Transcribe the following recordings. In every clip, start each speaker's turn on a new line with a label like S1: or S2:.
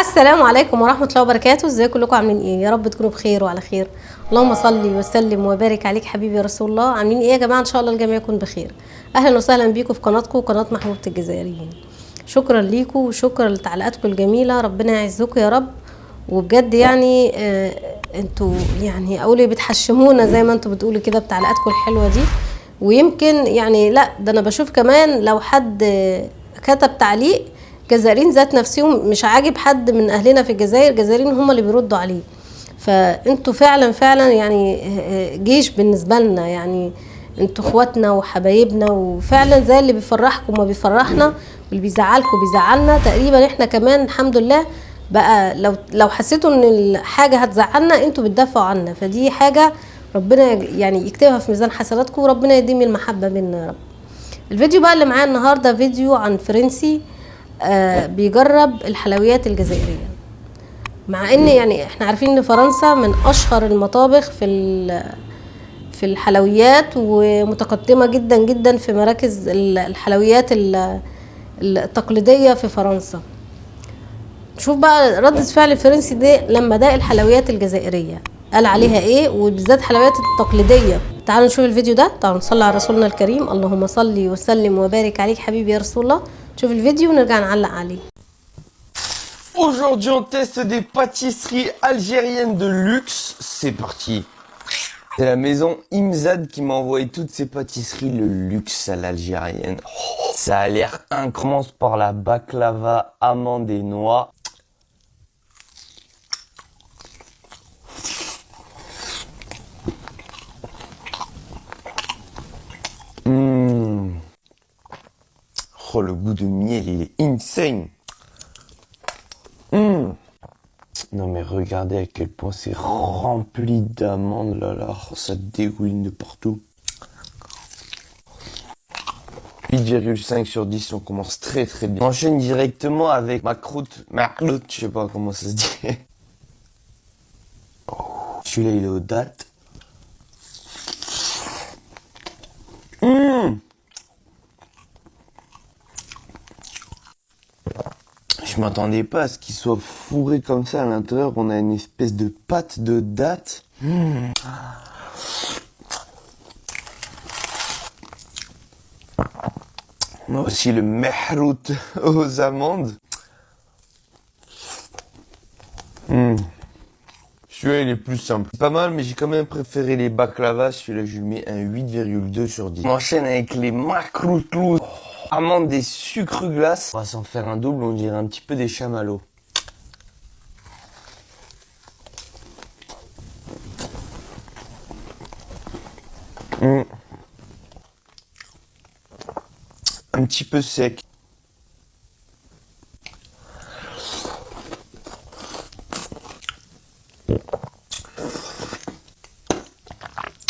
S1: السلام عليكم ورحمة الله وبركاته. ازيكم كلكم عاملين ايه؟ يا رب تكونوا بخير وعلى خير. اللهم صل وسلم وبارك عليك حبيبي يا رسول الله. عاملين ايه يا جماعة؟ ان شاء الله الجميع يكون بخير. اهلا وسهلا بيكم في قناتكم قناة محبوبة الجزائريين. شكرا ليكم وشكرا لتعليقاتكم الجميلة، ربنا يعزكم يا رب. وبجد يعني انتوا يعني اقول بتحشمونا زي ما انتوا بتقولوا كده بتعليقاتكم الحلوة دي. ويمكن يعني لا ده انا بشوف كمان لو حد كتب تعليق جزائريين ذات نفسهم مش عاجب حد من اهلنا في الجزائر، جزائريين هم اللي بيردوا عليه. فانتوا فعلا يعني جيش بالنسبه لنا، يعني انتوا اخواتنا وحبايبنا، وفعلا زي اللي بيفرحكم ما بيفرحنا واللي بيزعلكم بيزعلنا تقريبا. احنا كمان الحمد لله بقى لو حسيتوا ان الحاجه هتزعلنا انتوا بتدافعوا عنا، فدي حاجه ربنا يعني يكتبها في ميزان حسناتكم وربنا يديم المحبه منا يا رب. الفيديو بقى اللي معايا النهارده فيديو عن فرنسي بيجرب الحلويات الجزائرية، مع ان يعني احنا عارفين ان فرنسا من اشهر المطابخ في الحلويات ومتقدمة جدا جدا في مراكز الحلويات التقليدية في فرنسا. شوف بقى ردة فعل الفرنسي دي لما داق الحلويات الجزائرية قال عليها ايه، وبالذات الحلويات التقليدية. تعالوا نشوف الفيديو ده. تعالوا نصلي على رسولنا الكريم، اللهم صل وسلم وبارك عليك حبيبي يا رسول الله. شوف الفيديو ونرجع نعلق عليه.
S2: Aujourd'hui, on teste des pâtisseries algériennes de luxe. C'est parti. C'est la maison Imzad qui m'a envoyé toutes ces pâtisseries, le luxe à l'algérienne. Ça a l'air incroyable. On commence par la baklava, amande et noix. Oh, le goût de miel, il est insane. Non mais regardez à quel point c'est rempli d'amandes, là, ça dégouline de partout. 8,5 sur 10, on commence très très bien. On enchaîne directement avec ma croûte, je sais pas comment ça se dit. Celui-là il est aux dattes. Je m'attendais pas à ce qu'il soit fourré comme ça à l'intérieur. On a une espèce de pâte de dattes. On a aussi le mehrout aux amandes. Celui-là il est plus simple. C'est pas mal, mais j'ai quand même préféré les baklavas. Celui-là je lui mets un 8,2 sur 10. On enchaîne avec les makroutlous. Amandes des sucres glaces. On va s'en faire un double, on dirait un petit peu des chamallows. Un petit peu sec.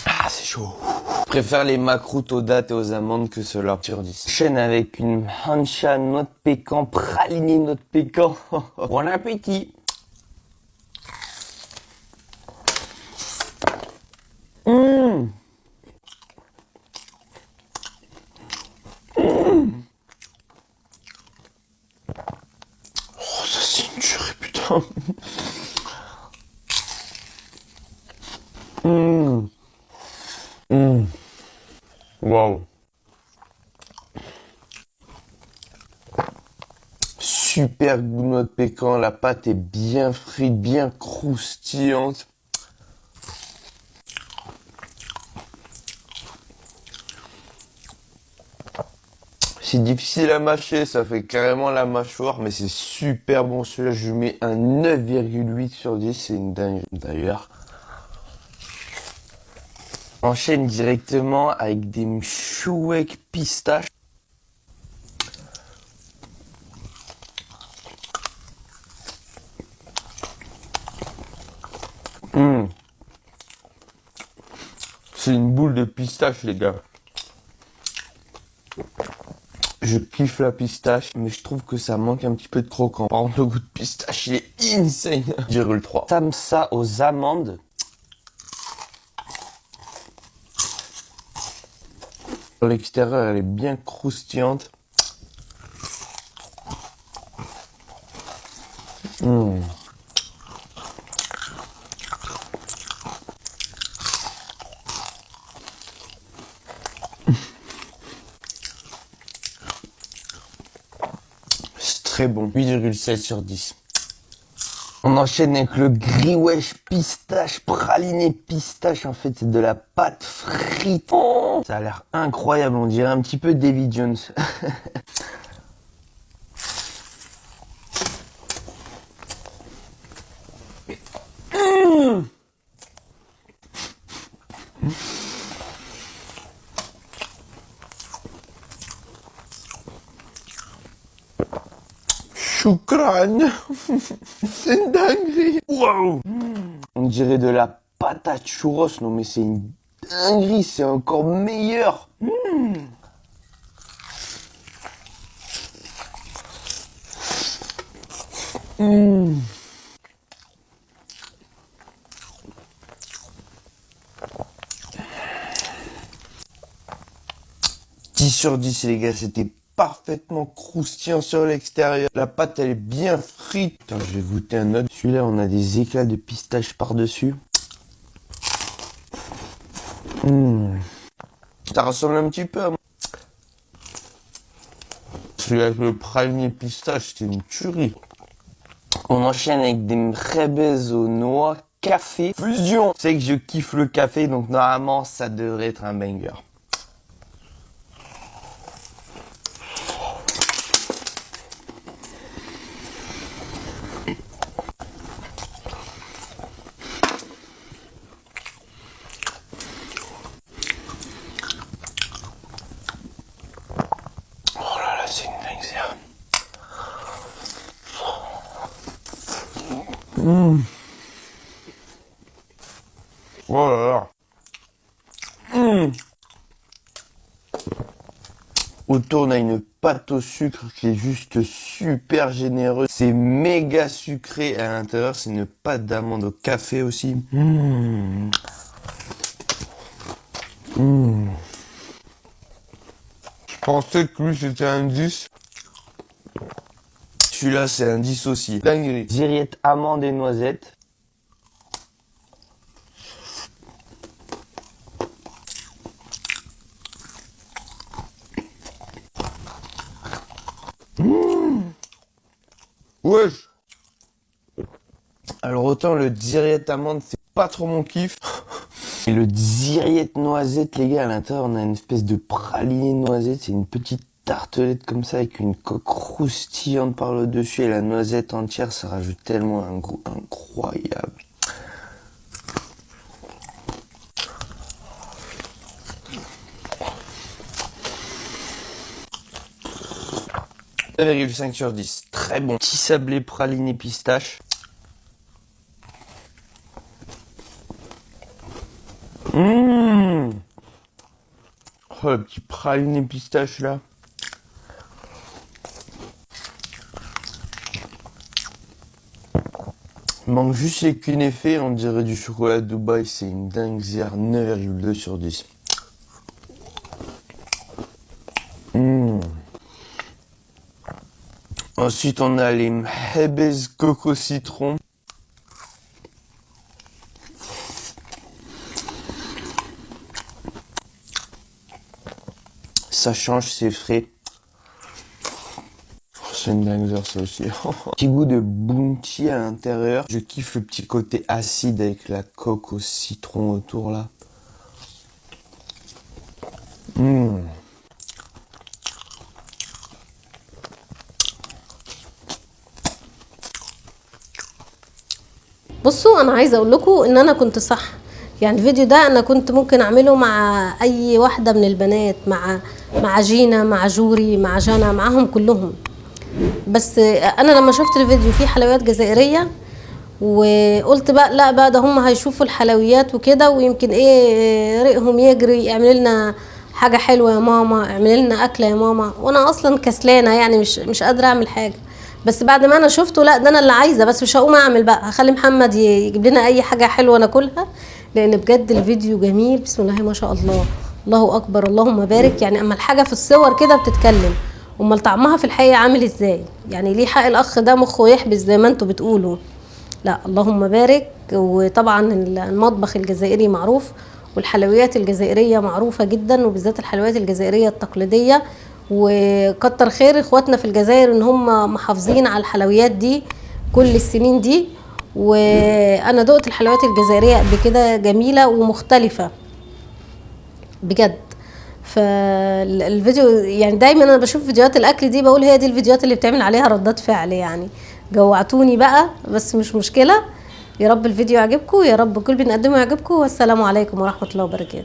S2: Ah, c'est chaud. Je préfère les makrouts aux dattes et aux amandes que ceux-là sur 10. Chaîne avec une hancha noix de pécan, pralinée noix de pécan. Bon appétit. Oh, ça c'est une tuerie, putain. Waouh. Super goût de noix de pécan, la pâte est bien frite, bien croustillante. C'est difficile à mâcher, ça fait carrément la mâchoire, mais c'est super bon. Celui-là, je lui mets un 9,8 sur 10, c'est une dingue d'ailleurs. Enchaîne directement avec des mchouek pistaches. C'est une boule de pistache, les gars. Je kiffe la pistache, mais je trouve que ça manque un petit peu de croquant. Par contre, le goût de pistache, il est insane. Je roule 3. Samsa aux amandes. L'extérieur, elle est bien croustillante. C'est très bon. 8,7 sur 10. On enchaîne avec le Griwesh pistache, praliné pistache. En fait, c'est de la pâte frite. Oh, ça a l'air incroyable. On dirait un petit peu Davy Jones. Choukran. C'est une dinguerie. Wow. On dirait de la patate churros. Non mais c'est une dinguerie. C'est encore meilleur. Mmh. 10 sur 10 les gars, c'était parfaitement croustillant sur l'extérieur. La pâte elle est bien frite. Attends, je vais goûter un autre. Celui-là on a des éclats de pistache par-dessus. Ça ressemble un petit peu à... Celui-là avec le praliné pistache, c'est une tuerie. On enchaîne avec des mrebes aux noix café. Fusion. C'est que je kiffe le café, donc normalement ça devrait être un banger. Oh là là, c'est une dingue. Oh là là. Autour, on a une pâte au sucre qui est juste super généreuse. C'est méga sucré. À l'intérieur, c'est une pâte d'amande au café aussi. Je pensais que lui, c'était un 10. Celui-là, c'est un 10 aussi. Dinguerie. Ziriette amande et noisette. Wesh. Alors autant le ziriette amande, c'est pas trop mon kiff. Et le ziriette noisette, les gars, à l'intérieur, on a une espèce de praliné noisette. C'est une petite tartelette comme ça avec une coque croustillante par le dessus et la noisette entière, ça rajoute tellement un goût incroyable. « 9,5 sur 10. Très bon. Petit sablé praliné pistache. Oh, le petit praliné pistache là. Il manque juste les cunéfés, on dirait du chocolat de Dubaï, c'est une dingue. 9,2 sur 10. Ensuite, on a les mhebes coco citron. Ça change, c'est frais. C'est une dingue ça aussi. Petit goût de bounty à l'intérieur. Je kiffe le petit côté acide avec la coque au citron autour là.
S1: بصوا انا عايزه اقول لكم ان انا كنت صح. يعني الفيديو ده انا كنت ممكن اعمله مع اي واحده من البنات، مع جينا، مع جوري، مع جانا، معاهم كلهم. بس انا لما شفت الفيديو فيه حلويات جزائريه وقلت بقى لا بقى ده هم هيشوفوا الحلويات وكده ويمكن ايه ريقهم يجري، اعمل لنا حاجه حلوه يا ماما، اعمل لنا اكله يا ماما. وانا اصلا كسلانه يعني مش قادره اعمل حاجه. بس بعد ما انا شفته لا ده انا اللي عايزه، بس مش هقوم اعمل بقى، هخلي محمد يجيب لنا اي حاجه حلوه ناكلها، لان بجد الفيديو جميل. بسم الله ما شاء الله، الله اكبر، اللهم بارك. يعني اما الحاجه في الصور كده بتتكلم، امال طعمها في الحقيقه عامل ازاي؟ يعني ليه حق الاخ ده مخه يحبس زي ما انتوا بتقولوا؟ لا اللهم بارك. وطبعا المطبخ الجزائري معروف، والحلويات الجزائريه معروفه جدا، وبالذات الحلويات الجزائريه التقليديه. وكتر خير اخواتنا في الجزائر ان هم محافظين على الحلويات دي كل السنين دي. وانا دقت الحلويات الجزائريه قبل كده، جميله ومختلفه بجد. فالفيديو يعني دايما انا بشوف فيديوهات الاكل دي بقول هي دي الفيديوهات اللي بتعمل عليها ردات فعل. يعني جوعتوني بقى، بس مش مشكله. يا رب الفيديو يعجبكم، يا رب كل بنقدمه يعجبكم، والسلام عليكم ورحمه الله وبركاته.